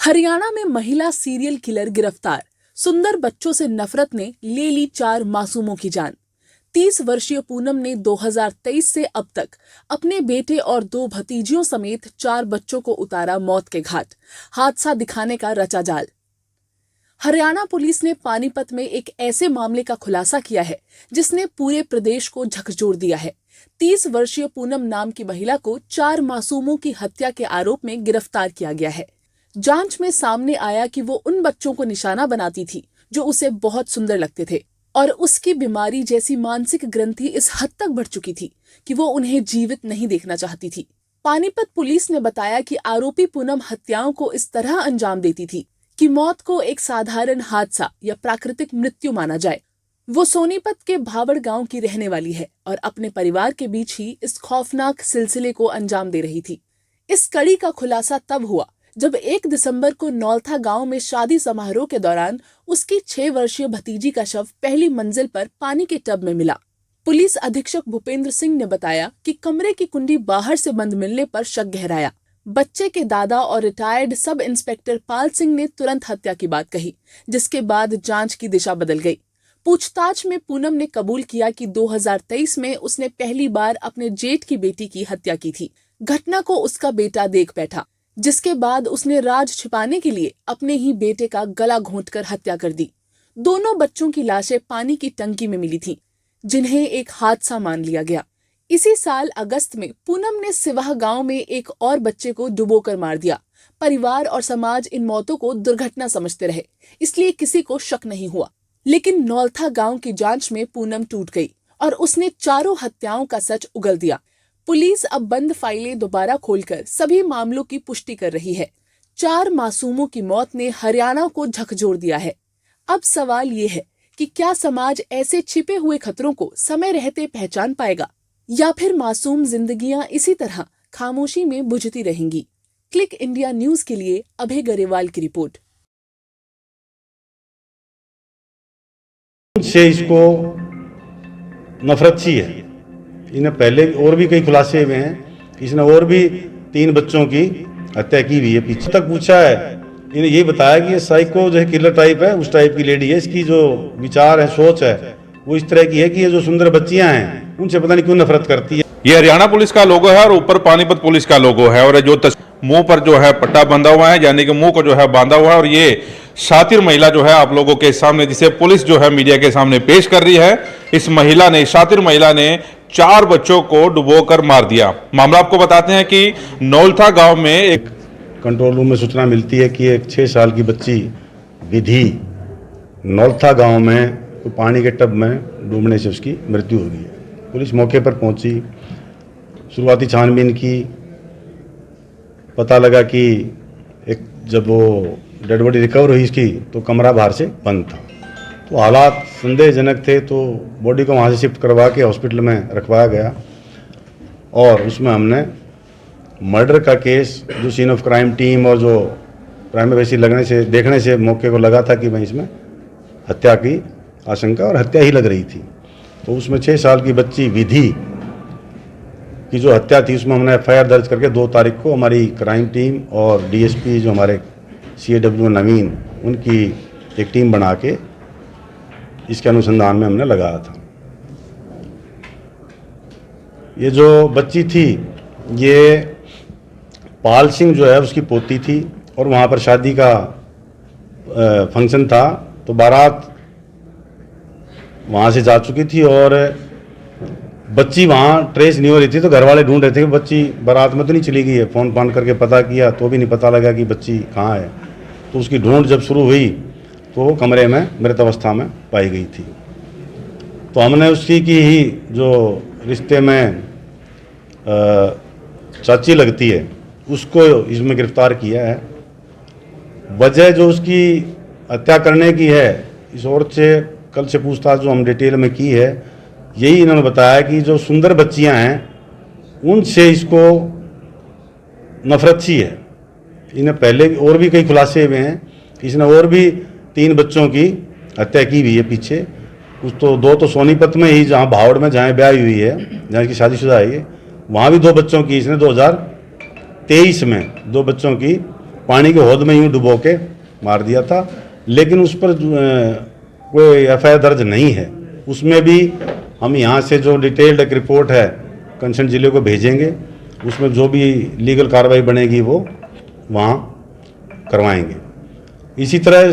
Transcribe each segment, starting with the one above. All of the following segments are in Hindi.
हरियाणा में महिला सीरियल किलर गिरफ्तार। सुंदर बच्चों से नफरत ने ले ली 4 मासूमों की जान। 30 वर्षीय पूनम ने 2023 से अब तक अपने बेटे और 2 भतीजियों समेत 4 बच्चों को उतारा मौत के घाट। हादसा दिखाने का रचा जाल। हरियाणा पुलिस ने पानीपत में एक ऐसे मामले का खुलासा किया है जिसने पूरे प्रदेश को झकझोर दिया है। 30 वर्षीय पूनम नाम की महिला को 4 मासूमों की हत्या के आरोप में गिरफ्तार किया गया है। जांच में सामने आया कि वो उन बच्चों को निशाना बनाती थी जो उसे बहुत सुंदर लगते थे और उसकी बीमारी जैसी मानसिक ग्रंथि इस हद तक बढ़ चुकी थी कि वो उन्हें जीवित नहीं देखना चाहती थी। पानीपत पुलिस ने बताया कि आरोपी पूनम हत्याओं को इस तरह अंजाम देती थी कि मौत को एक साधारण हादसा या प्राकृतिक मृत्यु माना जाए। वो सोनीपत के भावड़ गांव की रहने वाली है और अपने परिवार के बीच ही इस खौफनाक सिलसिले को अंजाम दे रही थी। इस कड़ी का खुलासा तब हुआ जब 1 दिसंबर को नौलथा गांव में शादी समारोह के दौरान उसकी 6 वर्षीय भतीजी का शव पहली मंजिल पर पानी के टब में मिला। पुलिस अधीक्षक भूपेंद्र सिंह ने बताया कि कमरे की कुंडी बाहर से बंद मिलने पर शक गहराया। बच्चे के दादा और retired sub inspector Pal Singh ने तुरंत हत्या की बात कही, जिसके बाद जांच की दिशा बदल गई। पूछताछ में पूनम ने कबूल किया कि 2023 में उसने पहली बार अपने जेठ की बेटी की हत्या की थी। घटना को उसका बेटा देख बैठा, जिसके बाद उसने राज छिपाने के लिए अपने ही बेटे का गला घोंटकर हत्या कर दी। दोनों बच्चों की लाशें पानी की टंकी में मिली थीं, जिन्हें एक हादसा मान लिया गया। इसी साल अगस्त में पूनम ने सिवाह गांव में एक और बच्चे को डुबोकर मार दिया। परिवार और समाज इन मौतों को दुर्घटना समझते रहे, इसलिए किसी को शक नहीं हुआ। लेकिन नौलथा गांव की जांच में पूनम टूट गई और उसने चारों हत्याओं का सच उगल दिया। पुलिस अब बंद फाइलें दोबारा खोलकर सभी मामलों की पुष्टि कर रही है। 4 मासूमों की मौत ने हरियाणा को झकझोर दिया है। अब सवाल ये है कि क्या समाज ऐसे छिपे हुए खतरों को समय रहते पहचान पाएगा या फिर मासूम जिंदगियां इसी तरह खामोशी में बुझती रहेंगी। क्लिक इंडिया न्यूज के लिए अभय गरेवाल की रिपोर्ट। से इसको नफरत सी है। इन्हें पहले और भी कई खुलासे हुए हैं। इसने और भी 3 बच्चों की हत्या की हुई है। पीछे तक पूछा है, इन्हें ये बताया कि ये साइको जो है किलर टाइप है, उस टाइप की लेडी है। इसकी जो विचार है, सोच है, वो इस तरह की है कि ये जो सुंदर बच्चियां हैं उनसे पता नहीं क्यों नफरत करती है। ये हरियाणा पुलिस का लोगो है और ऊपर पानीपत पुलिस का लोगो है और जो मुंह पर जो है पट्टा बंधा हुआ है, यानी कि मुंह को जो है बांधा हुआ है। और ये शातिर महिला जो है आप लोगों के सामने, जिसे पुलिस जो है मीडिया के सामने पेश कर रही है, इस महिला ने, शातिर महिला ने 4 बच्चों को डुबोकर मार दिया। मामला आपको बताते हैं कि नौलथा गांव में एक कंट्रोल रूम में सूचना मिलती है कि एक 6 साल की बच्ची विधि नौलथा गांव में पानी के टब में डूबने से उसकी मृत्यु हो गई है। पुलिस मौके पर पहुंची, शुरुआती छानबीन की, पता लगा कि एक जब वो डेड बॉडी रिकवर हुई इसकी तो कमरा बाहर से बंद था। तो हालात संदेहजनक थे, तो बॉडी को वहाँ से शिफ्ट करवा के हॉस्पिटल में रखवाया गया और उसमें हमने मर्डर का केस, जो सीन ऑफ क्राइम टीम और जो प्राइमरी लगने से, देखने से मौके को लगा था कि भाई इसमें हत्या की आशंका और हत्या ही लग रही थी। तो उसमें 6 साल की बच्ची विधि की जो हत्या थी, उसमें हमने FIR दर्ज करके 2 तारीख को हमारी क्राइम टीम और DSP जो हमारे CAW नवीन, उनकी एक टीम बना के इसके अनुसंधान में हमने लगाया था। ये जो बच्ची थी, ये पाल सिंह जो है उसकी पोती थी और वहाँ पर शादी का फंक्शन था। तो बारात वहाँ से जा चुकी थी और बच्ची वहाँ ट्रेस नहीं हो रही थी। तो घर वाले ढूंढ रहे थे कि बच्ची बारात में तो नहीं चली गई है। फ़ोन फान करके पता किया तो भी नहीं पता लगा कि बच्ची कहाँ है। तो उसकी ढूंढ जब शुरू हुई तो वो कमरे में मृत अवस्था में पाई गई थी। तो हमने उसकी की ही जो रिश्ते में चाची लगती है उसको इसमें गिरफ्तार किया है। वजह जो उसकी हत्या करने की है, इस औरत से कल से पूछताछ जो हम डिटेल में की है, यही इन्होंने बताया कि जो सुंदर बच्चियां हैं उनसे इसको नफरत सी है। इन्हें पहले और भी कई खुलासे हुए हैं। इसने और भी 3 बच्चों की हत्या की हुई है पीछे। कुछ तो 2 तो सोनीपत में ही, जहाँ भावड़ में जहाँ ब्याह हुई है, जहाँ की शादीशुदा है, वहाँ भी 2 बच्चों की इसने 2023 में 2 बच्चों की पानी के हौद में यूँ डुबो के मार दिया था, लेकिन उस पर कोई एफआईआर दर्ज नहीं है। उसमें भी हम यहाँ से जो डिटेल्ड एक रिपोर्ट है कंसर्न जिले को भेजेंगे, उसमें जो भी लीगल कार्रवाई बनेगी वो वहाँ करवाएंगे। इसी तरह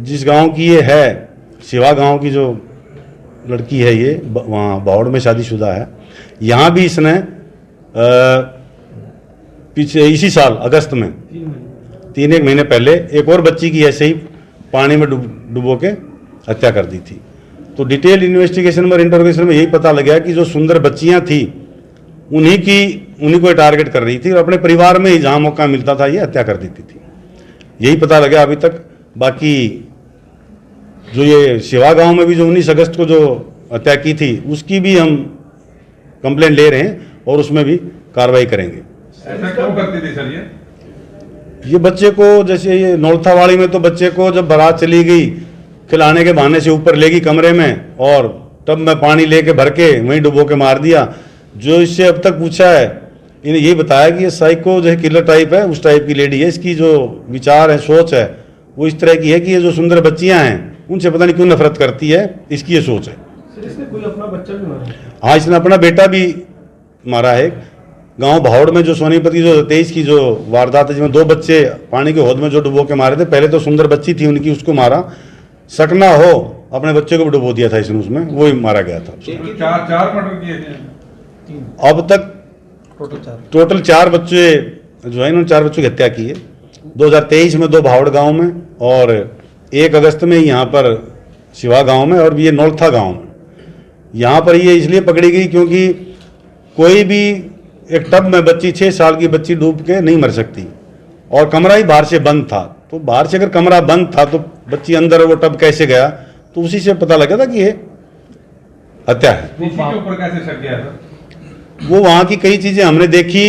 जिस गांव की ये है, शिवा गांव की जो लड़की है, ये वहाँ बावड़ में शादीशुदा है, यहाँ भी इसने पीछे इसी साल अगस्त में 3 महीने पहले एक और बच्ची की ऐसे ही पानी में डुबो के हत्या कर दी थी। तो डिटेल इन्वेस्टिगेशन और इंटरोगेशन में यही पता लगा कि जो सुंदर बच्चियां थी उन्हीं को टारगेट कर रही थी और अपने परिवार में ही जहां मौका मिलता था ये हत्या कर देती थी। यही पता लगा अभी तक। बाकी जो ये शिवा गांव में भी जो 19 अगस्त को जो हत्या की थी उसकी भी हम कंप्लेंट ले रहे हैं और उसमें भी कार्रवाई करेंगे। ऐसा क्यों करती थी सर ये बच्चे को, जैसे ये नौलथावाड़ी में तो बच्चे को जब बारात चली गई खिलाने के बहाने से ऊपर ले गई कमरे में और टब में पानी लेके भर के वहीं डुबो के मार दिया। जो इससे अब तक पूछा है इन्हें यही बताया कि ये साइको जो है किलर टाइप है, उस टाइप की लेडी है। इसकी जो विचार है, सोच है, वो इस तरह की है कि ये जो सुंदर बच्चियां हैं उनसे पता नहीं क्यों नफरत करती है, इसकी ये सोच है। सर इसने कोई अपना बच्चा भी मारा? हाँ, इसने अपना बेटा भी मारा है। गांव भावड़ में जो सोनीपत की जो 23 की जो वारदात है जिसमें 2 बच्चे पानी के हौद में जो डुबो के मारे थे, पहले तो सुंदर बच्ची थी उनकी, उसको मारा, शक ना हो अपने बच्चे को भी डुबो दिया था इसने, उसमें वो ही मारा गया था। चार मर्डर किए थे अब तक टोटल 4 बच्चे जो है इन्होंने 4 बच्चों की हत्या की है। 2023 में 2 भावड़ गांव में और 1 अगस्त में यहाँ पर शिवा गांव में और ये नौलथा गांव में। यहाँ पर ये इसलिए पकड़ी गई क्योंकि कोई भी एक टब में बच्ची 6 साल की बच्ची डूब के नहीं मर सकती और कमरा ही बाहर से बंद था। तो बाहर से अगर कमरा बंद था तो बच्ची अंदर वो टब कैसे गया, तो उसी से पता लगा था कि ये हत्या है। के ऊपर कैसे शक गया था? वो वहाँ की कई चीज़ें हमने देखी,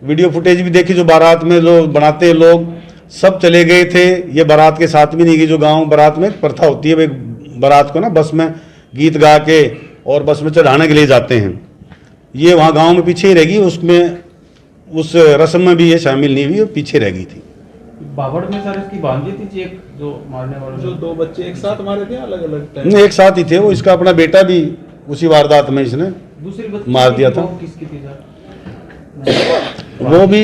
वीडियो फुटेज भी देखी, जो बारात में जो बनाते हैं लोग सब चले गए थे। ये बारात के साथ भी नहीं गई। जो गांव बारात में एक प्रथा होती है, बारात को ना बस में गीत गा के और बस में चढ़ाने के लिए जाते हैं, ये वहाँ गांव में पीछे ही रह गई। उसमें उस रस्म में भी ये शामिल नहीं हुई, पीछे रह गई थी। बावड़ में सर इसकी भांजी थी एक जो मारने वाले, जो 2 बच्चे एक साथ मारे थे अलग अलग टाइम? नहीं, एक साथ ही थे वो। इसका अपना बेटा भी उसी वारदात में इसने दूसरी बच्ची मार दिया था। किसकी थी सर? वो भी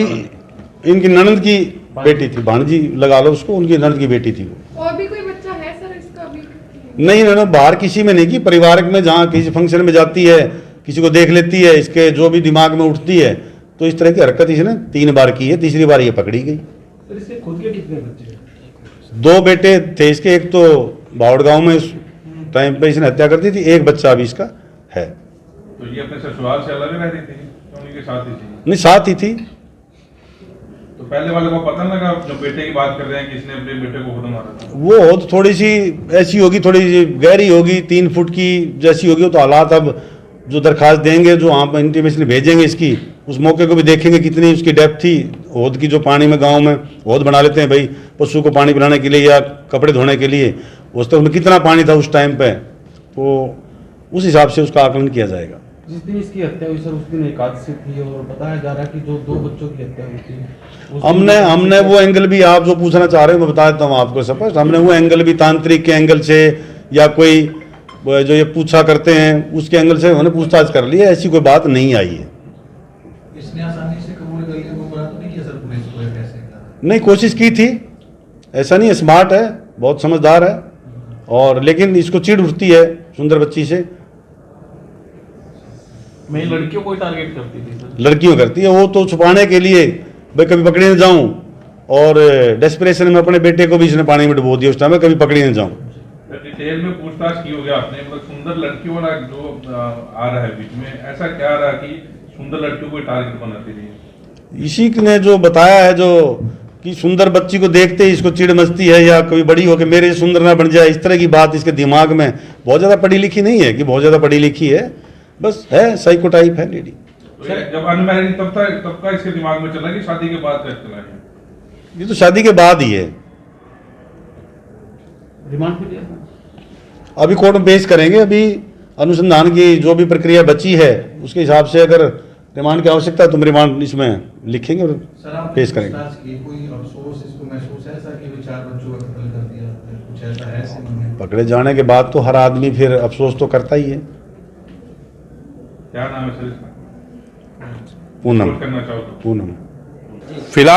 इनकी ननद की बेटी थी, भांजी लगा लो उसको, उनकी ननद की बेटी थी वो। और भी कोई बच्चा है सर इसका अभी? नहीं, इन्होंने बाहर किसी में नहीं की, पारिवारिक में जहाँ किसी फंक्शन में जाती है, किसी को देख लेती है, इसके जो भी दिमाग में उठती है, तो इस तरह की हरकत इसने 3 बार की है। तीसरी बार ये पकड़ी गई। सर इसके खुद के कितने बच्चे हैं? 2 बेटे थे इसके, एक तो बावड़ गांव में इस टाइम पे इसने हत्या कर दी थी, एक बच्चा अभी इसका है। तो ये अपने ससुराल से अलग रहती थी, तो उनके साथ ही थी? नहीं, साथ ही थी। तो पहले वाले को पता लगा जो बेटे की बात कर रहे हैं किसने अपने बेटे को खुद मारा था? वो हो तो थोड़ी सी ऐसी होगी, थोड़ी सी गहरी होगी, 3 फुट की जैसी होगी। तो हालात अब जो दरखास्त देंगे, जो वहाँ पर इंटीमेशन भेजेंगे इसकी, उस मौके को भी देखेंगे कितनी उसकी डेप्थ थी हौद की। जो पानी में गांव में हौद बना लेते हैं भाई पशु को पानी पिलाने के लिए या कपड़े धोने के लिए, उस तक में कितना पानी था उस टाइम पे, तो उस हिसाब से उसका आकलन किया जाएगा। जिस दिन इसकी हत्या हुई सर उस दिन एकादशी थी और बताया जा रहा है कि जो 2 बच्चों की हत्या हुई थी हमने वो एंगल भी, आप जो पूछना चाह रहे हो मैं बता देता हूँ आपको स्पष्ट। हमने वो एंगल भी तांत्रिक के एंगल से या कोई जो ये पूछा करते हैं उसके एंगल से उन्होंने पूछताछ कर ली है। ऐसी कोई बात नहीं आई है। इसने आसानी से कबूल कर लिया, गुमराह तो नहीं किया सर पुलिस को? कैसे? नहीं, कोशिश की थी, ऐसा नहीं है। स्मार्ट है, बहुत समझदार है, और लेकिन इसको चिढ़ उठती है सुंदर बच्ची से। मैं लड़कियों को टारगेट करती थी सर। लड़कियों करती है वो, तो छुपाने के लिए भाई कभी पकड़ी न जाऊं, और डेस्परेशन में अपने बेटे को भी इसने पानी में डुबो दिया उस टाइम में, कभी पकड़ी न जाऊं। डिटेल में पूछताछ की होगी आपने, मतलब सुंदर लड़कियों वाला जो आ रहा है बीच में, ऐसा क्या रहा कि सुंदर लड़कियों को टारगेट बनाती रही? इसी ने जो बताया है, जो कि सुंदर बच्ची को देखते ही इसको चिढ़ मचती है, या कभी बड़ी हो के मेरे सुंदर ना बन जाए, इस तरह की बात इसके दिमाग में। बहुत ज़्यादा पढ़ी लिखी नहीं है कि बहुत ज़्यादा पढ़ी लिखी है, बस है साइको टाइप है लेडी। तो जब अनमैरिड तब का इसके दिमाग में चला कि शादी के बाद का चला है? ये तो शादी के बाद ही है। रिमांड पे लिया था? अभी कोर्ट में पेश करेंगे। अभी अनुसंधान की जो भी प्रक्रिया बची है उसके हिसाब से अगर रिमांड की आवश्यकता है, तुम रिमांड इसमें लिखेंगे और सर आप पेश करेंगे। पूछताछ की, कोई अफसोस इसको महसूस है सर कि वे 4 बच्चों का कत्ल कर दिया, कुछ ऐसा है ऐसे मन में? पकड़े जाने के बाद तो हर आदमी फिर अफसोस तो करता ही है। क्या नाम है सर इसका? पूनम, करना चाहो तो पूनम। फिलहाल